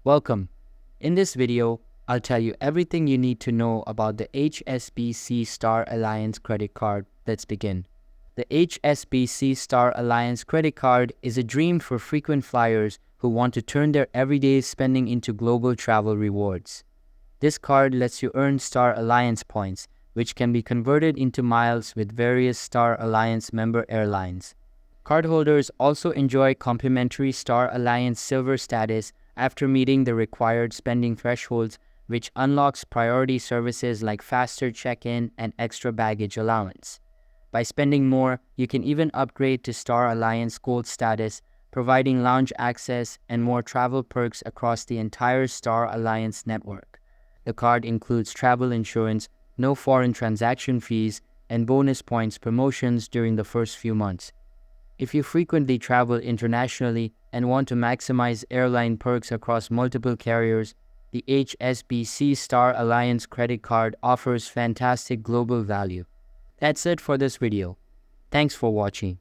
Welcome. In this video, I'll tell you everything you need to know about the HSBC Star Alliance credit card. Let's begin. The HSBC Star Alliance credit card is a dream for frequent flyers who want to turn their everyday spending into global travel rewards. This card lets you earn Star Alliance points, which can be converted into miles with various Star Alliance member airlines. Cardholders also enjoy complimentary Star Alliance Silver status after meeting the required spending thresholds, which unlocks priority services like faster check-in and extra baggage allowance. By spending more, you can even upgrade to Star Alliance Gold status, providing lounge access and more travel perks across the entire Star Alliance network. The card includes travel insurance, no foreign transaction fees, and bonus points promotions during the first few months. If you frequently travel internationally and want to maximize airline perks across multiple carriers, the HSBC Star Alliance credit card offers fantastic global value. That's it for this video. Thanks for watching.